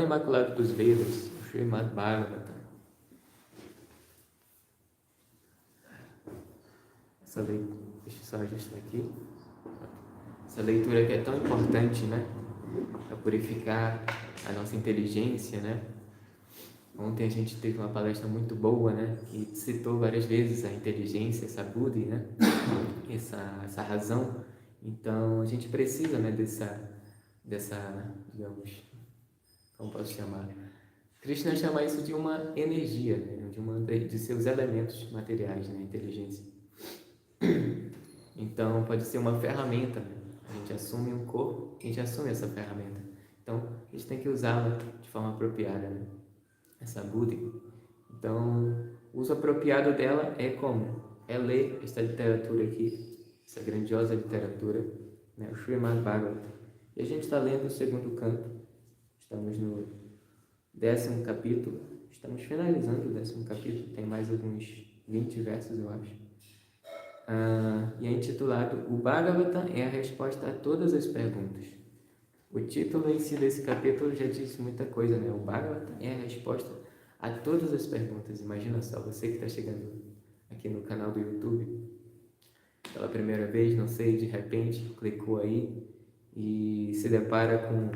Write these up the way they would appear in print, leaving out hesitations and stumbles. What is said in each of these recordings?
Imaculado dos Vedas, o Srimad Bhagavatam. Essa leitura, deixa eu só ajustar aqui. Essa leitura que é tão importante, né? Para purificar a nossa inteligência, né? Ontem a gente teve uma palestra muito boa, né? Que citou várias vezes a inteligência, essa buddhi, né? Essa razão. Então a gente precisa, né? Dessa, digamos, como posso chamar? Krishna chama isso de uma energia, né? De seus elementos materiais, né? Inteligência. Então pode ser uma ferramenta, né? A gente assume um corpo, a gente assume essa ferramenta. Então a gente tem que usá-la de forma apropriada, né? Essa buddhi. Então, o uso apropriado dela é como? É ler esta literatura aqui, essa grandiosa literatura, né? O Srimad Bhagavatam. E a gente está lendo o segundo canto, estamos no 10º capítulo, estamos finalizando o 10º capítulo, tem mais alguns 20 versos, eu acho. E é intitulado O Bhagavatam é a resposta a todas as perguntas. O título em si desse capítulo já diz muita coisa, né? O Bhagavatam é a resposta a todas as perguntas. Imagina só, você que está chegando aqui no canal do YouTube pela primeira vez, não sei, de repente clicou aí e se depara com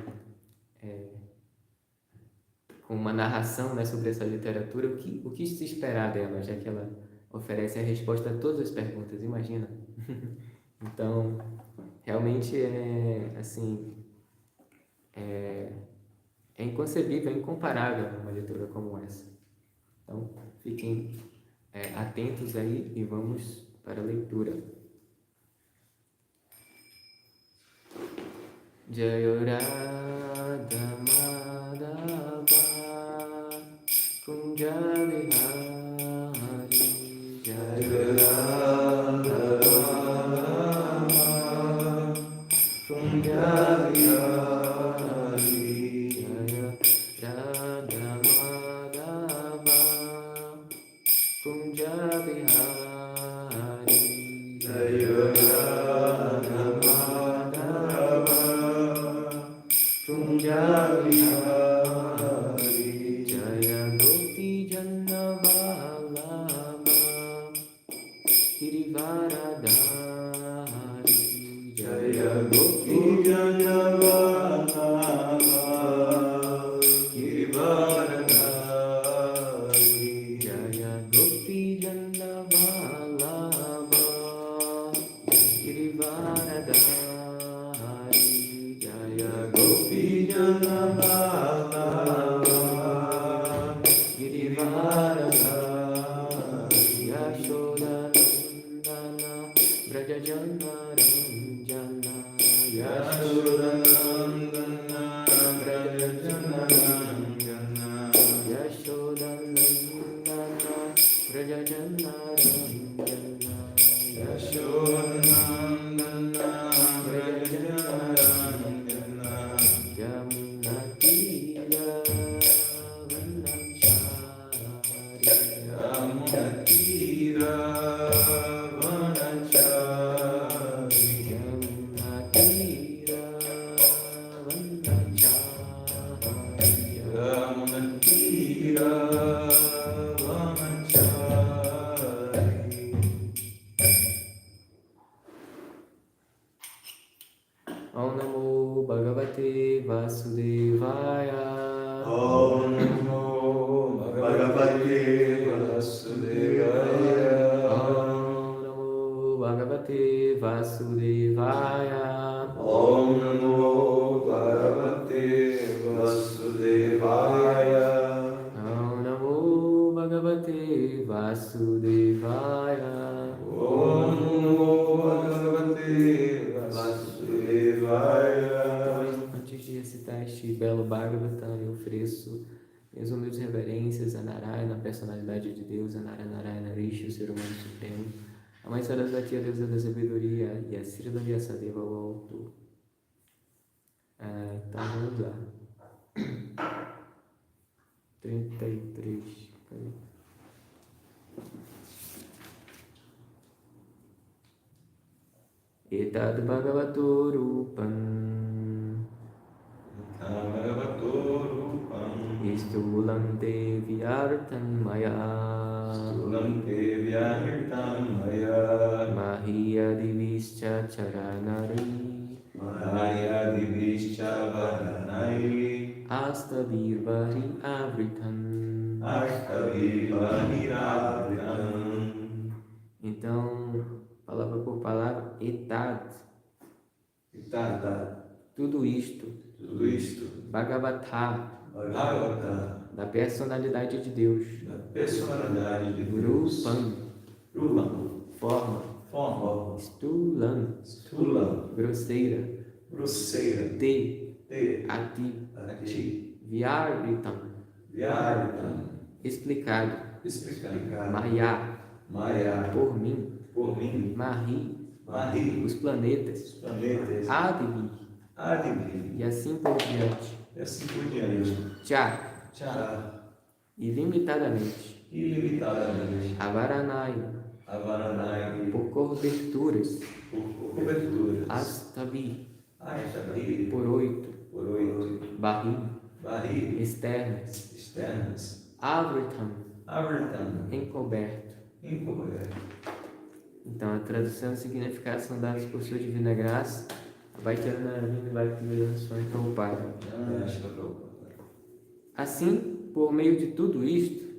uma narração, né, sobre essa literatura. O que se esperar dela, já que ela oferece a resposta a todas as perguntas, imagina. Então, realmente é assim, é inconcebível, é incomparável uma leitura como essa. Então, fiquem atentos aí e vamos para a leitura. Jaya Radha Madhava Kunja Vihari Jaya Radha Madhava Kunja Vihari Jaya Radha Madhava Kunja Vihari Jaya Radha Madhava Kunja Vihari Jaya Gopi Janna Vallabha Girivaradhari Jaya Gopi Janna Vallabha Girivaradhari Jaya Gopi Janna Vallabha Girivaradhari Jaya Gopi Janna Vallabha Girivaradhari Yashodanandana Brajajanna Ranjana Yashodanandana Brajajanna Ranjana Yashodanandana Brajajanna Ranjana Yashodanandana Brajajanna Ranjana Yamunatira Vanachari Yamunatira Vanachari Yamunatira Vanachari Yamunatira Vanachari. Om Namo Bhagavate Vasudevaya. Om Namo Bhagavate Vasudevaya. Om Namo Bhagavate Vasudevaya. Om Namo Bhagavate Vasudevaya. Om Namo Bhagavate Vasudevaya. Om Namo Bhagavate Vasudevaya. Antes de recitar este belo Bhagavatam, eu ofereço minhas humildes reverências a Narayana, a personalidade de Deus, a Narayana Rishi, o ser humano supremo, a Mãe Sarasvati, a deusa da sabedoria, e a Srila Vyasadeva, o autor. Então vamos lá. 33. Cadê? Etad Bhagavato Rupam Bhagavato Rupam Stulam te vyartam maya Stulam te vyahirtam maya Mahiya divischa charanari Maya divischa varanai Astavirvari avritam. Ashtavivahiravritam. Então, palavra por palavra, etad, Itada. tudo isto, Tudo isto. Bhagavata, Bhagavata. da personalidade de Deus, Da personalidade de Deus. Rupam, Rupam. forma, Forma. Stulam, Stulam. grosseira, Grosseira. Te, Te. Ati, Ati. Vyaritam, Vyaritam. explicado, Explicado. Maya, Maya. por mim, Por mim. Mahi, Mahi. os planetas, Planetas. Adivi, Adivini. e assim por diante, E assim por diante. Tchá, Tchá. ilimitadamente, Ilimitadamente. Avaranai, Avaranai. por coberturas, Por coberturas. Astavi, Ashtavi. por 8, Por 8. Barri, Barri. externas, Externas. Avritam, Avertam. encoberto. Encoberto. Então a tradução e o significado são dados por sua divina graça, vai tirando a vida e vai criando sonho para o Pai. Assim, por meio de tudo isto,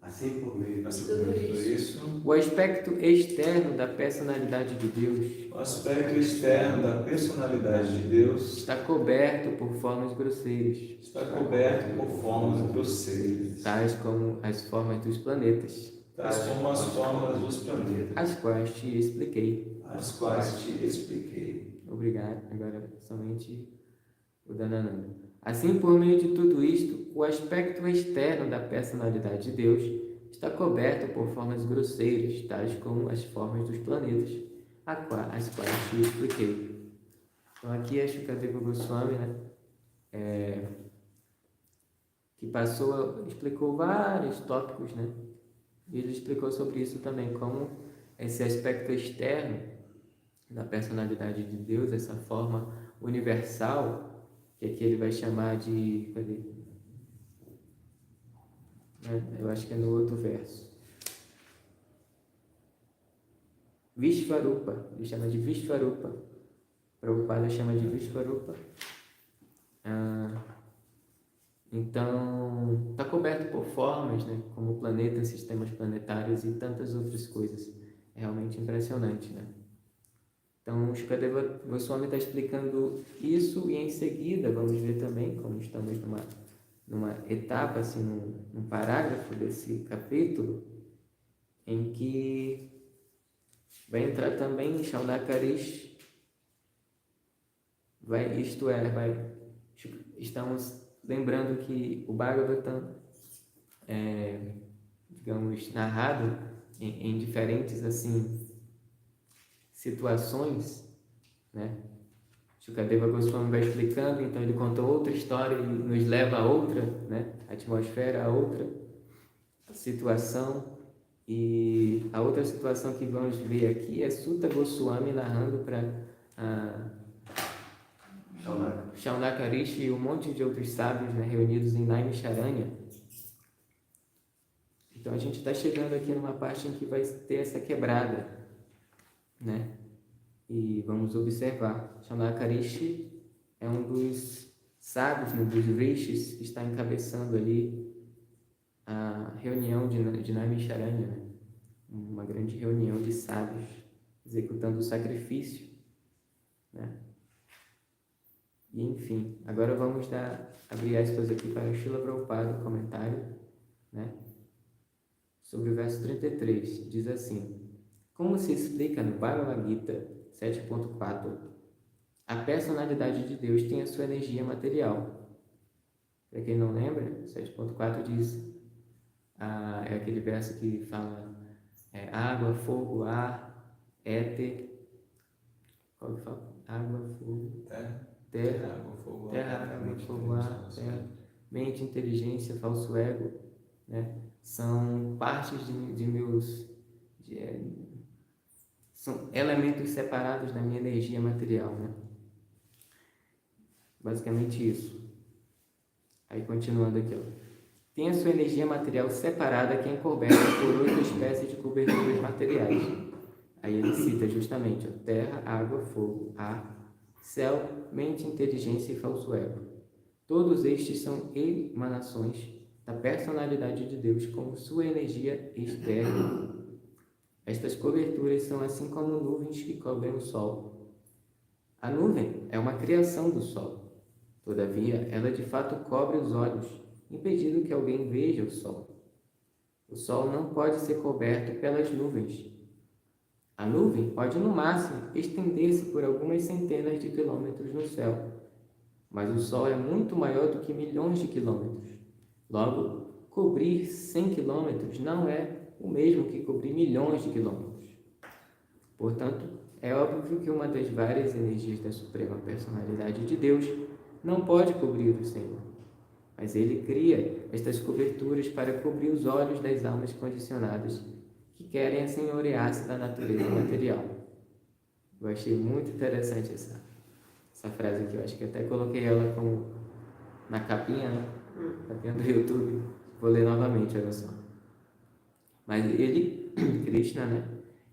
Assim por meio de tudo isso, o aspecto externo da personalidade de Deus o aspecto externo da personalidade de Deus está coberto por formas grosseiras, está coberto por formas grosseiras, tais como as formas dos planetas, tais como as formas dos planetas, as quais te expliquei. as quais te expliquei. Obrigado. Agora somente o Danananda. Assim, por meio de tudo isto, o aspecto externo da personalidade de Deus está coberto por formas grosseiras, tais como as formas dos planetas, as quais te expliquei. Então aqui é Shukadeva Goswami, né? Que explicou vários tópicos, né? E ele explicou sobre isso também, como esse aspecto externo da personalidade de Deus, essa forma universal, que aqui ele vai chamar de... Cadê? Eu acho que é no outro verso. Vishvarupa, ele chama de Vishvarupa. Prabhupada chama de Vishvarupa. Então, está coberto por formas, né, como planetas, sistemas planetários e tantas outras coisas. É realmente impressionante, né? Então, o Shukadeva Goswami está explicando isso e em seguida vamos ver também, como estamos numa etapa, assim, num parágrafo desse capítulo, em que vai entrar também Shaunakarish, estamos lembrando que o Bhagavatam digamos, narrado em diferentes, assim, situações, né? Shukadeva Goswami vai explicando, então ele conta outra história e nos leva a outra, né? A atmosfera, a outra situação. E a outra situação que vamos ver aqui é Suta Goswami narrando para Shaunakarishi e um monte de outros sábios, né, reunidos em Naimisharanya. Então a gente está chegando aqui numa parte em que vai ter essa quebrada, né? E vamos observar. Shaunakarishi é um dos sábios, né, dos rishis, que está encabeçando ali a reunião de Naimisharanya, né? Uma grande reunião de sábios executando o sacrifício, né? E enfim, agora vamos abrir aspas aqui para o Srila Prabhupada, o comentário, né? Sobre o verso 33, diz assim: como se explica no Bhagavad Gita 7.4, a personalidade de Deus tem a sua energia material. Para quem não lembra, 7.4 diz, é aquele verso que fala água, fogo, ar, éter, qual que fala? Água, fogo, terra, água, fogo, ar, terra, mente, inteligência, falso ego, né? São partes de meus... são elementos separados da minha energia material, né? Basicamente isso. Aí continuando aqui, ó. Tem a sua energia material separada que é encoberta por 8 espécies de coberturas materiais. Aí ele cita justamente, ó, terra, água, fogo, ar, céu, mente, inteligência e falso ego. Todos estes são emanações da personalidade de Deus como sua energia externa. Estas coberturas são assim como nuvens que cobrem o sol. A nuvem é uma criação do sol. Todavia, ela de fato cobre os olhos, impedindo que alguém veja o sol. O sol não pode ser coberto pelas nuvens. A nuvem pode, no máximo, estender-se por algumas centenas de quilômetros no céu, mas o sol é muito maior do que milhões de quilômetros. Logo, cobrir 100 quilômetros não é o mesmo que cobrir milhões de quilômetros. Portanto, é óbvio que uma das várias energias da Suprema Personalidade de Deus não pode cobrir o Senhor, mas ele cria estas coberturas para cobrir os olhos das almas condicionadas que querem assenhorear-se da natureza material. Eu achei muito interessante essa frase aqui. Eu acho que até coloquei ela como na capinha, né? Capinha do YouTube. Vou ler novamente, olha só. Mas ele, Krishna, né,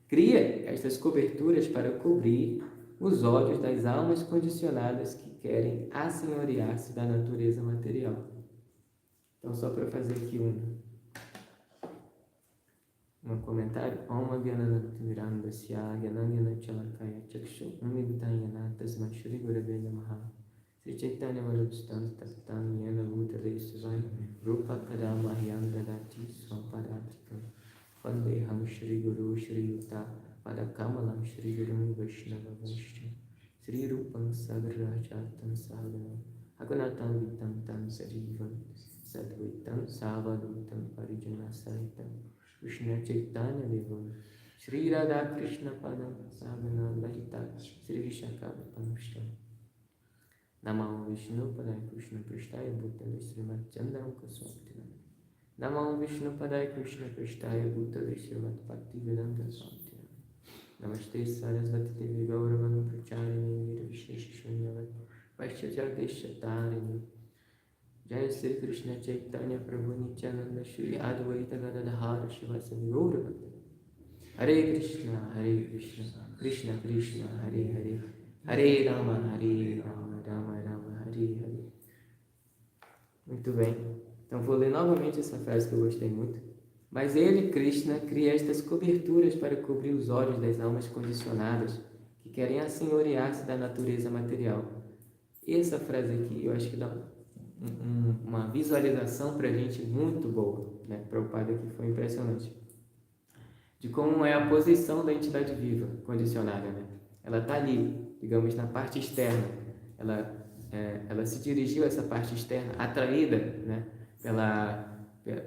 cria estas coberturas para cobrir os olhos das almas condicionadas que querem assenhorear-se da natureza material. Então, só para fazer aqui um comentário. Om Gyananatimirandasya Gyananyanachalakaya Chakshu Umigdayana Tasma Shri Gurave Namaha Sri Chaitanya Marupstam Taptam Yena Bhutale Suvai Rupa Kadamahyam Dadati Swampadatikam Vandeham Shri Guru Shri Yuta Padakamalam Shri Guru Vaishnava Vaishya Sri Rupam Sagarrajatam Sahagana Agunatam Vitam Tam Sarivam Sadvitam Savadutam Parijana Sahitam Krishna Chaitanya Devam Shri Radha Krishna Padam Sahagana Lalita Sri Vishakavatam Shtam Namah Vishnu Padaya Krishna Prasthaya Bhutale Srimad Chandram Kaswamtina Namah Vishnu Padaya Krishna Prasthaya Bhutale Srimad Bhaktivedanta Swamtina Namaste Sarasvati Devi Gauravani Pracharini Vira Vishesha Shunyavat Vaishyajargesha Jai Sri Krishna Chaitanya Prabhu Nityananda Shri Advaita Gadadhara Shivasani Gauravata Hare Krishna, Krishna Krishna, Hare Hare, Hare Rama, Rama Rama, Hare Hare. Muito bem. Então vou ler novamente essa frase que eu gostei muito. Mas ele, Krishna, cria estas coberturas para cobrir os olhos das almas condicionadas que querem assenhorear-se da natureza material. E essa frase aqui eu acho que dá uma visualização para a gente muito boa, né? Prabhupada aqui foi impressionante, de como é a posição da entidade viva condicionada, né? Ela está ali, digamos, na parte externa, ela se dirigiu a essa parte externa, atraída, né?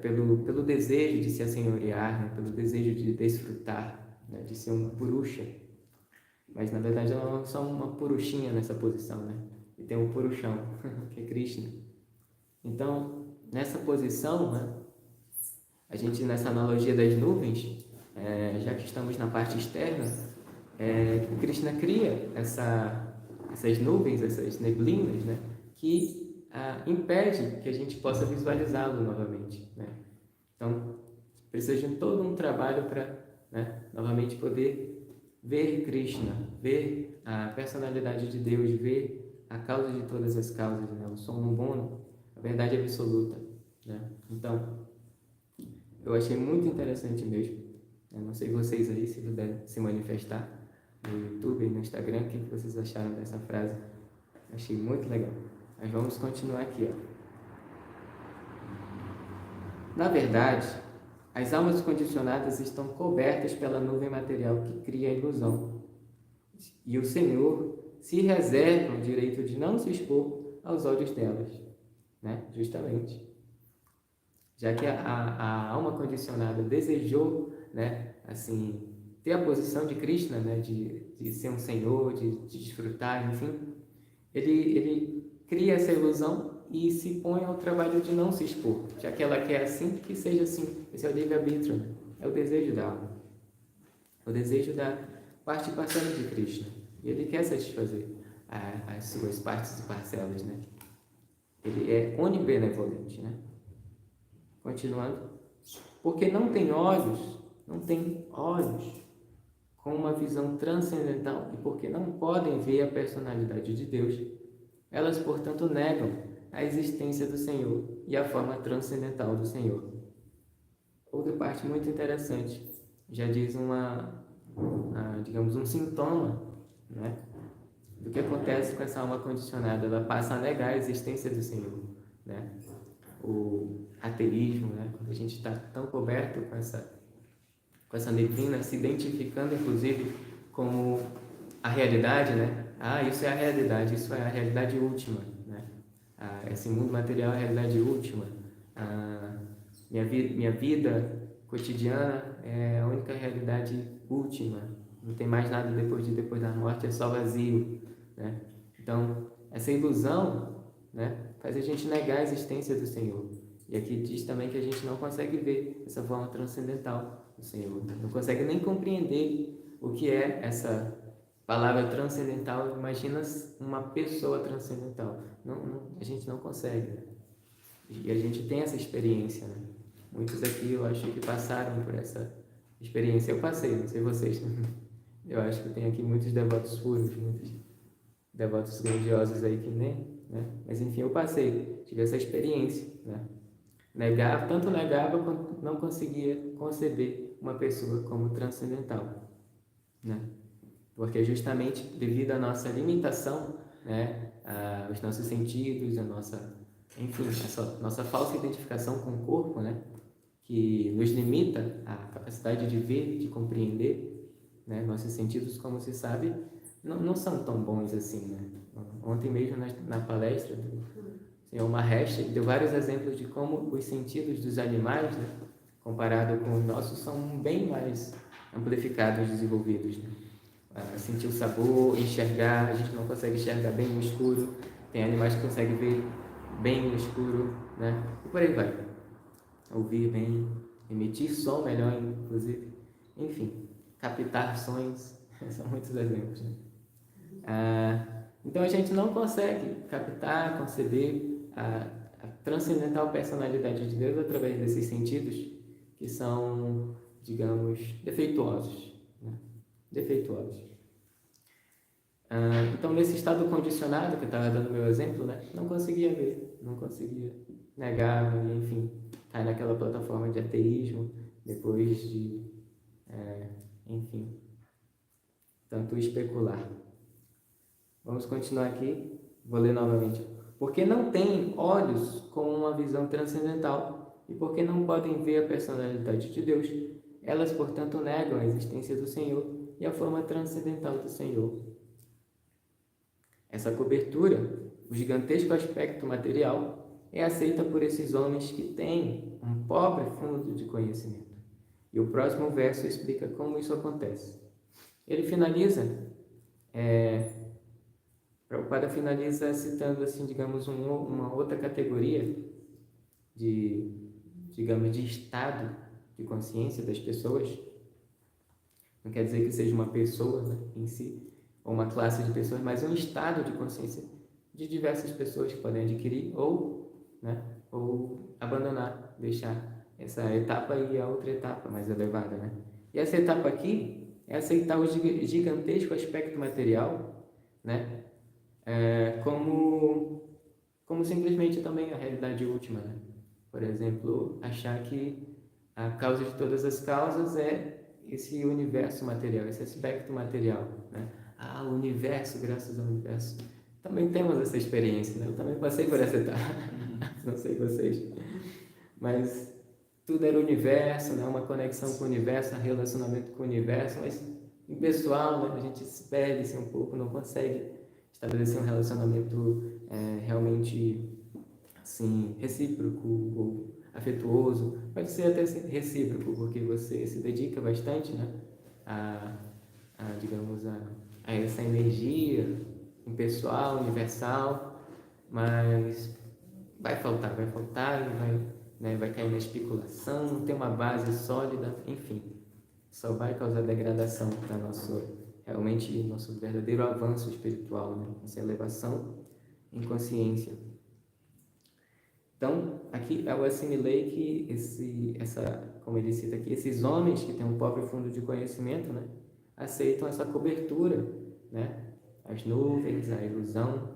Pelo desejo de se assenhorear, né? Pelo desejo de desfrutar, né? De ser um purusha, mas na verdade ela é só uma purushinha nessa posição, né? E tem um purushão, que é Krishna. Então, nessa posição, né, a gente, nessa analogia das nuvens, já que estamos na parte externa, Krishna cria essas nuvens, essas neblinas, né, que impede que a gente possa visualizá-lo novamente, né? Então, precisa de todo um trabalho para, né, novamente poder ver Krishna, ver a personalidade de Deus, ver a causa de todas as causas, né, o Som Bono, a verdade absoluta, né? Então, eu achei muito interessante mesmo. Eu não sei vocês aí, se puderem se manifestar no YouTube e no Instagram, o que vocês acharam dessa frase. Eu achei muito legal. Mas vamos continuar aqui, ó. Na verdade, as almas condicionadas estão cobertas pela nuvem material que cria a ilusão. E o Senhor se reserva o direito de não se expor aos olhos delas, né? Justamente. Já que a alma condicionada desejou, né, assim, ter a posição de Krishna, né, de ser um senhor, de desfrutar, enfim, ele cria essa ilusão e se põe ao trabalho de não se expor, já que ela quer assim, que seja assim. Esse é o livre-arbítrio, né? É o desejo da alma, o desejo da parte e parcela de Krishna, e ele quer satisfazer as suas partes e parcelas, né? ele é onibenevolente, né? Continuando, porque não tem olhos com uma visão transcendental e porque não podem ver a personalidade de Deus, elas, portanto, negam a existência do Senhor e a forma transcendental do Senhor. Outra parte muito interessante, já diz digamos, um sintoma, né, do que acontece com essa alma condicionada. Ela passa a negar a existência do Senhor, né? O ateísmo, né? Quando a gente está tão coberto com essa neblina, se identificando inclusive como a realidade, né? Isso é a realidade, isso é a realidade última, né? Esse mundo material é a realidade última. Minha vida cotidiana é a única realidade última. Não tem mais nada depois da morte, é só vazio, né? Então, essa ilusão, né, faz a gente negar a existência do Senhor. E aqui diz também que a gente não consegue ver essa forma transcendental do Senhor. Não consegue nem compreender o que é essa palavra transcendental. Imagina uma pessoa transcendental. A gente não consegue. E a gente tem essa experiência, né? Muitos aqui eu acho que passaram por essa experiência. Eu passei, não sei vocês. Eu acho que tem aqui muitos devotos puros, muitos devotos grandiosos aí que nem, né? Mas enfim, eu passei, tive essa experiência, né? Tanto negava quanto não conseguia conceber uma pessoa como transcendental, né? Porque justamente devido à nossa limitação, né, aos nossos sentidos, nossa falsa identificação com o corpo, né, que nos limita a capacidade de ver, de compreender, né, nossos sentidos, como se sabe, não são tão bons assim, né? Ontem mesmo na palestra do Senhor Mahesh, ele deu vários exemplos de como os sentidos dos animais, né, comparado com os nossos, são bem mais amplificados, desenvolvidos, né? Sentir o sabor, enxergar, a gente não consegue enxergar bem no escuro, tem animais que conseguem ver bem no escuro, né? E por aí vai. Ouvir bem, emitir som melhor, inclusive, enfim, captar sons, são muitos exemplos, né? Então a gente não consegue captar, conceber a transcendental personalidade de Deus através desses sentidos que são, digamos, defeituosos, né? Defeituosos. Então, nesse estado condicionado, que eu estava dando meu exemplo, né? Não conseguia ver, não conseguia, negava, e enfim, cai naquela plataforma de ateísmo, depois de, enfim, tanto especular. Vamos continuar aqui, vou ler novamente. Porque não têm olhos com uma visão transcendental e porque não podem ver a personalidade de Deus, elas, portanto, negam a existência do Senhor e a forma transcendental do Senhor. Essa cobertura, o gigantesco aspecto material, é aceita por esses homens que têm um pobre fundo de conhecimento. E o próximo verso explica como isso acontece. Ele finaliza, Prabhupada finaliza citando, assim, digamos, uma outra categoria digamos, de estado de consciência das pessoas. Não quer dizer que seja uma pessoa, né, em si, ou uma classe de pessoas, mas um estado de consciência de diversas pessoas que podem adquirir ou abandonar, deixar essa etapa e a outra etapa mais elevada, né? E essa etapa aqui é aceitar o gigantesco aspecto material, né? Como simplesmente também a realidade última, né? Por exemplo, achar que a causa de todas as causas é esse universo material, esse aspecto material, né? O universo, graças ao universo. Também temos essa experiência, né? Eu também passei por essa etapa, não sei vocês, mas tudo era o universo, né? Uma conexão com o universo, um relacionamento com o universo, mas impessoal, né? A gente se perde um pouco, não consegue estabelecer um relacionamento realmente assim, recíproco ou afetuoso. Pode ser até recíproco, porque você se dedica bastante, né, digamos, a essa energia impessoal, universal, mas vai faltar e vai cair na especulação, não tem uma base sólida, enfim, só vai causar degradação para realmente nosso verdadeiro avanço espiritual, né, essa elevação em consciência. Então, aqui eu assimilei que como ele cita aqui, esses homens que têm um pobre fundo de conhecimento, né, aceitam essa cobertura, né, as nuvens, a ilusão,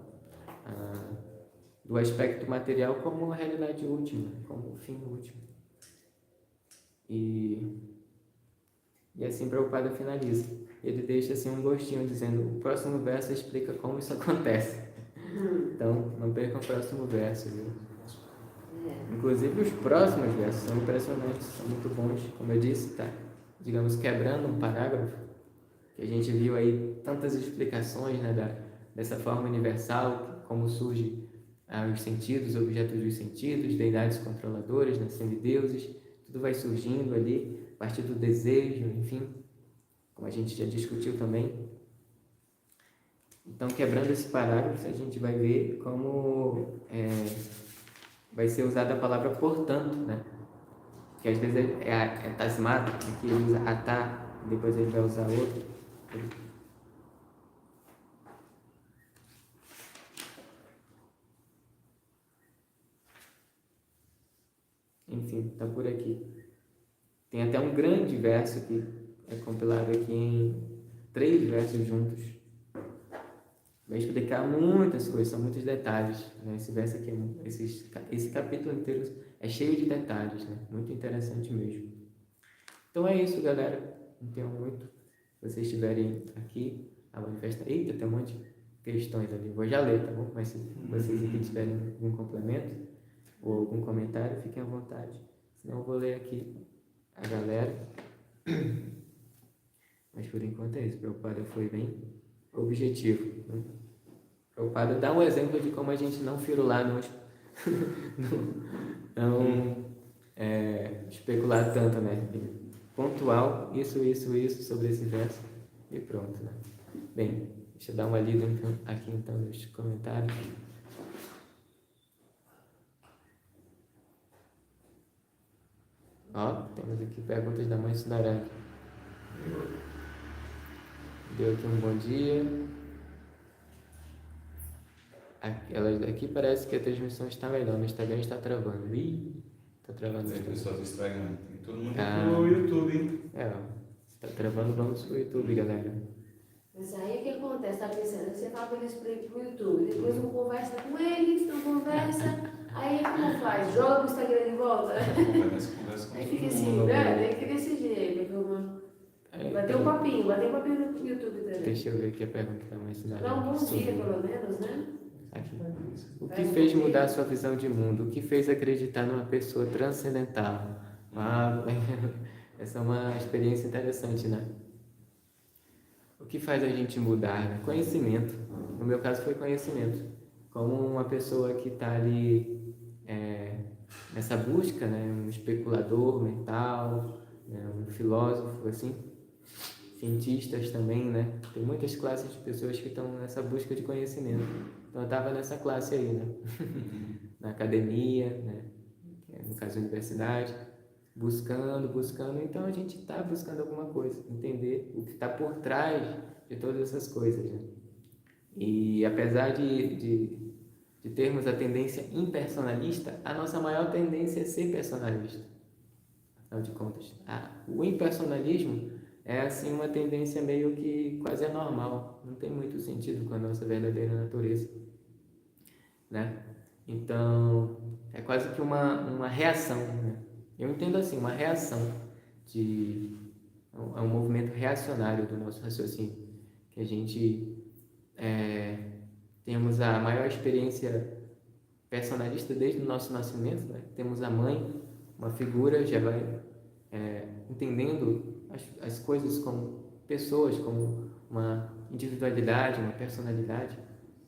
do aspecto material como a realidade última, como o fim último. E assim Prabhupada finaliza. Ele deixa assim um gostinho dizendo, o próximo verso explica como isso acontece. Então, não percam o próximo verso, viu? Inclusive os próximos versos são impressionantes, são muito bons. Como eu disse, tá, digamos, quebrando um parágrafo, que a gente viu aí tantas explicações, né, dessa forma universal, como surge os sentidos, objetos dos sentidos, deidades controladoras, né, semideuses, tudo vai surgindo ali, a partir do desejo, enfim, como a gente já discutiu também. Então, quebrando esse parágrafo, a gente vai ver como vai ser usada a palavra portanto, né? Que às vezes é tasmado, aqui ele usa atá, depois ele vai usar outro. Enfim, está por aqui. Tem até um grande verso que é compilado aqui em 3 versos juntos. Vai explicar muitas coisas, são muitos detalhes, né? Esse verso aqui, esse capítulo inteiro é cheio de detalhes, né? Muito interessante mesmo. Então é isso, galera. Não tenho muito. Se vocês estiverem aqui, a manifesta. Eita, tem um monte de questões ali. Vou já ler, tá bom? Mas se vocês aqui tiverem algum complemento ou algum comentário, fiquem à vontade. Senão eu vou ler aqui a galera. Mas por enquanto é isso. O Prabhupada foi bem objetivo, né? O Prabhupada dá um exemplo de como a gente não firular, não especular tanto, né? Pontual, isso sobre esse verso e pronto, né? Bem, deixa eu dar uma lida aqui então nos comentários. Ó, temos aqui perguntas da mãe Sudarani. Deu aqui um bom dia. Aqui parece que a transmissão está melhor, no Instagram está travando. Ih, está travando. Tem pessoas estranhando. Tem todo mundo pro YouTube, hein? Se está travando, vamos pro YouTube, galera. Mas aí o que acontece? Tá pensando que você fala para eles pro YouTube, depois não conversa com eles, não conversa. Aí como faz? Joga o Instagram de volta? Conversa com Aí fica assim, né? Tem que desse jeito. Bater um papinho no YouTube também. Deixa eu ver aqui a pergunta da mãe Sudarani. Dá um bom dia, pelo menos, né? Aqui. O que fez mudar a sua visão de mundo? O que fez acreditar numa pessoa transcendental? Essa é uma experiência interessante, né? O que faz a gente mudar? Né? Conhecimento. No meu caso foi conhecimento. Como uma pessoa que está ali nessa busca, né? Um especulador mental, né? Um filósofo, assim. Cientistas também, né? Tem muitas classes de pessoas que estão nessa busca de conhecimento. Então eu estava nessa classe aí, né? Na academia, né? No caso, universidade, buscando. Então a gente está buscando alguma coisa, entender o que está por trás de todas essas coisas, né? E apesar de termos a tendência impersonalista, a nossa maior tendência é ser personalista. Afinal de contas, o impersonalismo é assim uma tendência meio que quase anormal, não tem muito sentido com a nossa verdadeira natureza, né? Então, é quase que uma reação, né? Eu entendo assim, uma reação é um movimento reacionário do nosso raciocínio, que a gente temos a maior experiência personalista desde o nosso nascimento, né? Temos a mãe, uma figura, já vai entendendo as coisas como pessoas, como uma individualidade, uma personalidade,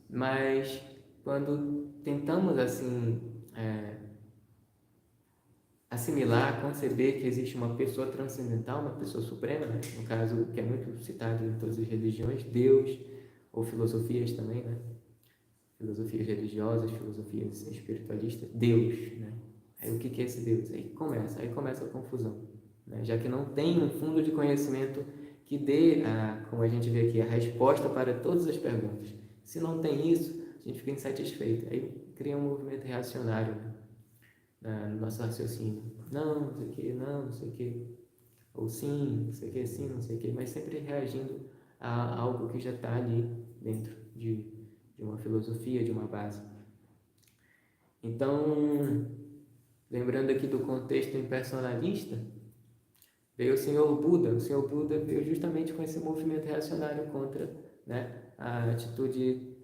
mas quando tentamos assim assimilar, conceber que existe uma pessoa transcendental, uma pessoa suprema, né? No caso que é muito citado em todas as religiões, Deus, ou filosofias também, né? Filosofias religiosas, filosofias espiritualistas, Deus, né? Aí o que é esse Deus? Aí começa a confusão, né? Já que não tem um fundo de conhecimento que dê, como a gente vê aqui, a resposta para todas as perguntas. Se não tem isso, a gente fica insatisfeito. Aí cria um movimento reacionário, né? no nosso raciocínio. Não, não sei o que, não, não sei o que. Ou sim, não sei o que, sim, não sei o que, mas sempre reagindo a algo que já está ali dentro de uma filosofia, de uma base. Então, lembrando aqui do contexto impersonalista, veio o Senhor Buda. O Senhor Buda veio justamente com esse movimento reacionário contra, né, a atitude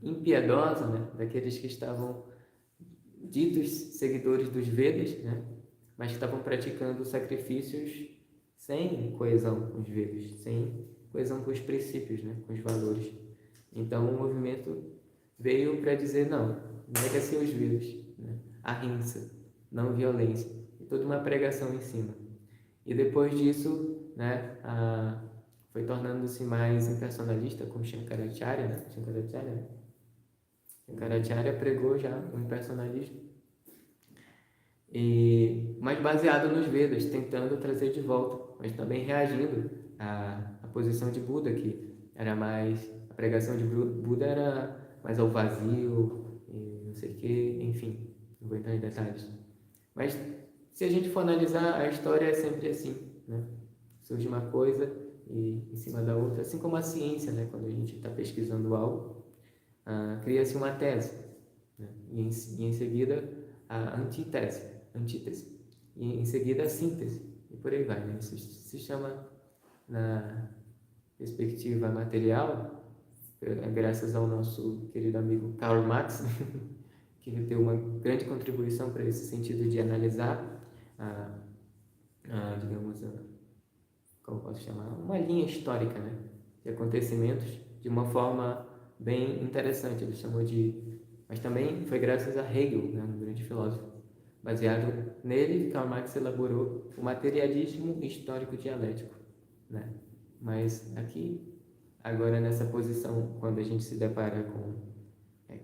impiedosa, né, daqueles que estavam ditos seguidores dos Vedas, né, mas que estavam praticando sacrifícios sem coesão com os Vedas, sem coesão com os princípios, né, com os valores. Então, o movimento veio para dizer, não, nega-se os Vedas, né, ahimsa, não violência, e toda uma pregação em cima. E depois disso, né, foi tornando-se mais impersonalista com Shankaracharya, né? Shankaracharya pregou já o impersonalismo, mas baseado nos Vedas, tentando trazer de volta, mas também reagindo à posição de Buda, que era mais, a pregação de Buda era mais ao vazio, e não sei o que, enfim, não vou entrar em detalhes. Mas se a gente for analisar, a história é sempre assim, né? Surge uma coisa e em cima da outra, assim como a ciência, né? Quando a gente está pesquisando algo, cria-se uma tese, né? E em seguida a antítese, e em seguida a síntese, e por aí vai, né? Isso se chama, na perspectiva material, graças ao nosso querido amigo Karl Marx, que deu uma grande contribuição para esse sentido de analisar digamos, como posso chamar, uma linha histórica, né, de acontecimentos de uma forma bem interessante. Ele chamou de, mas também foi graças a Hegel, né, um grande filósofo. Baseado nele, Karl Marx elaborou o materialismo histórico dialético, né? Mas aqui, agora nessa posição, quando a gente se depara com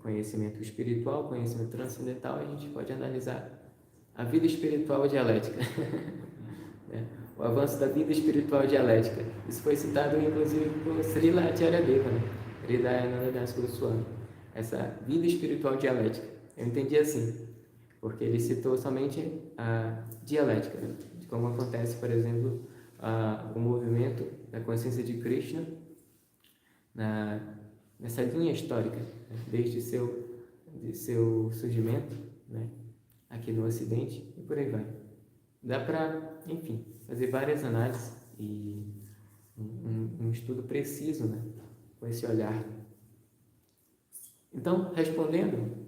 conhecimento espiritual, conhecimento transcendental, a gente pode analisar a vida espiritual dialética. Né? O avanço da vida espiritual dialética. Isso foi citado, inclusive, por Srila Acharyadeva, né? Hridayananda Das Goswami. Essa vida espiritual dialética. Eu entendi assim, porque ele citou somente a dialética, né? De como acontece, por exemplo, o movimento da consciência de Krishna nessa linha histórica, né? Desde seu surgimento, né? Aqui no Ocidente e por aí vai. Dá para, enfim, fazer várias análises e um estudo preciso, né, com esse olhar. Então, respondendo,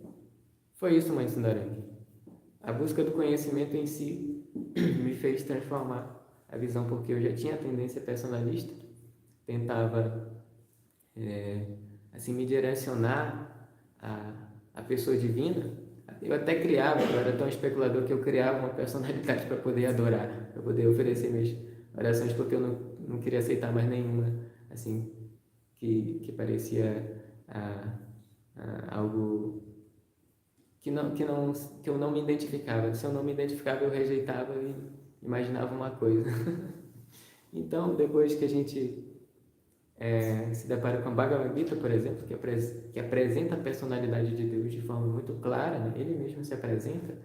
foi isso, Mãe Sundarangi. A busca do conhecimento em si me fez transformar a visão, porque eu já tinha a tendência personalista, tentava assim me direcionar à pessoa divina. Eu até criava, eu era tão especulador que eu criava uma personalidade para poder adorar, para poder oferecer minhas orações, porque eu não queria aceitar mais nenhuma, assim, que parecia algo que eu não me identificava. Se eu não me identificava, eu rejeitava e imaginava uma coisa. Então, depois que a gente se depara com a Bhagavad Gita, por exemplo, que apresenta a personalidade de Deus de forma muito clara, né? Ele mesmo se apresenta,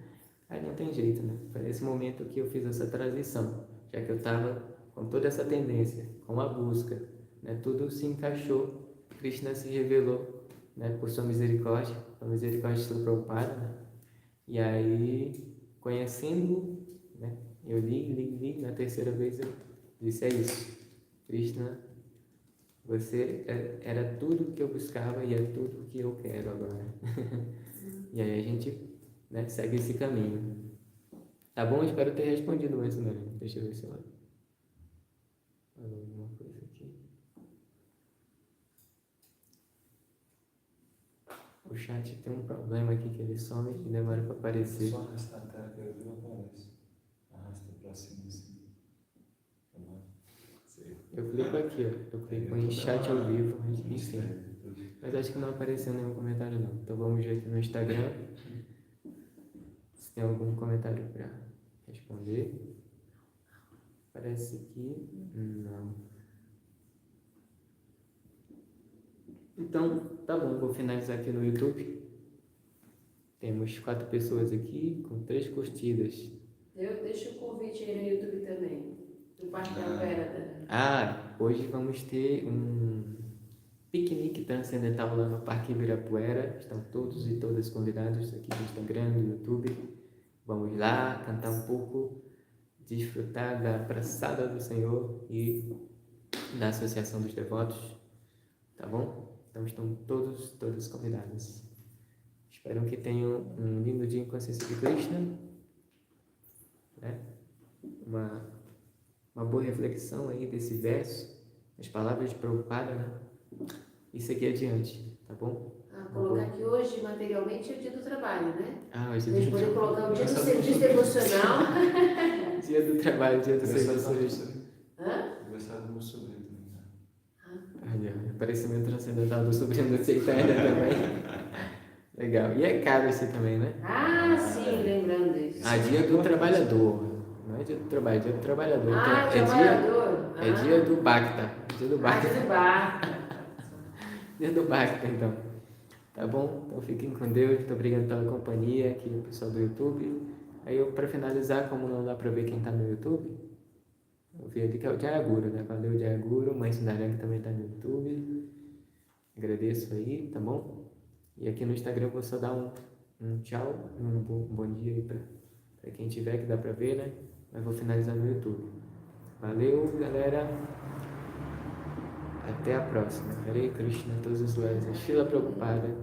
aí não tem jeito, né? Foi nesse momento que eu fiz essa transição, já que eu estava com toda essa tendência, com a busca, né? Tudo se encaixou, Krishna se revelou, né? Por sua misericórdia, a misericórdia de Srila Prabhupada, né? E aí, conhecendo, né? Eu li, na terceira vez eu disse, é isso, Krishna, você era tudo que eu buscava e é tudo que eu quero agora. E aí a gente, né, segue esse caminho. Tá bom? Espero ter respondido mais, né? Deixa eu ver se eu falo alguma coisa aqui. O chat tem um problema aqui que ele some e demora para aparecer. Só arrastar a tela que eu vi, aparece. Arrasta pra cima assim. Eu clico aqui, ó. Eu clico em chat ao vivo, mas enfim. Mas acho que não apareceu nenhum comentário não. Então vamos ver aqui no Instagram se tem algum comentário para responder. Parece que não. Então, tá bom, vou finalizar aqui no YouTube. Temos 4 pessoas aqui com 3 curtidas. Eu deixo o convite aí no YouTube também. Do Parque da Vera. Hoje vamos ter um piquenique transcendental lá no Parque Ibirapuera. Estão todos e todas convidados aqui do Instagram, do YouTube. Vamos lá cantar um pouco, desfrutar da abraçada do Senhor e da Associação dos Devotos. Tá bom? Então estão todas convidadas. Espero que tenham um lindo dia em consciência de Krishna, né? Uma boa reflexão aí desse verso, as palavras de Prabhupada, né? E seguir adiante, tá bom? Colocar aqui hoje, materialmente, é o dia do trabalho, né? Hoje A gente poder colocar o dia do serviço devocional. Dia do trabalho, dia do serviço. Aniversário do meu sobrinho também, né? Olha, aparecimento transcendental do sobrinho do Chaitanya também. Legal. E é caro esse também, né? Sim, lembrando disso. Dia do trabalhador. Não é dia do trabalho, é dia do trabalhador. Então, trabalhador. É dia do Bhakta. Dia do Bhakta. Dia do Bhakta. Dia do Bhakta, então. Tá bom? Então fiquem com Deus. Muito obrigado pela companhia aqui, o pessoal do YouTube. Aí para finalizar, como não dá para ver quem tá no YouTube, eu vi ali que é o Jayaguru, né? Valeu, Jayaguru. Mãe Sundaranga também tá no YouTube. Agradeço aí, tá bom? E aqui no Instagram eu vou só dar um tchau, um bom dia aí pra quem tiver, que dá pra ver, né? Mas vou finalizar no YouTube. Valeu, galera. Até a próxima. Hare Krishna, todos os lados. Shila Prabhupada.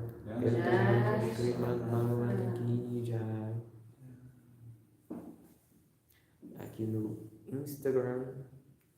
Aqui no Instagram.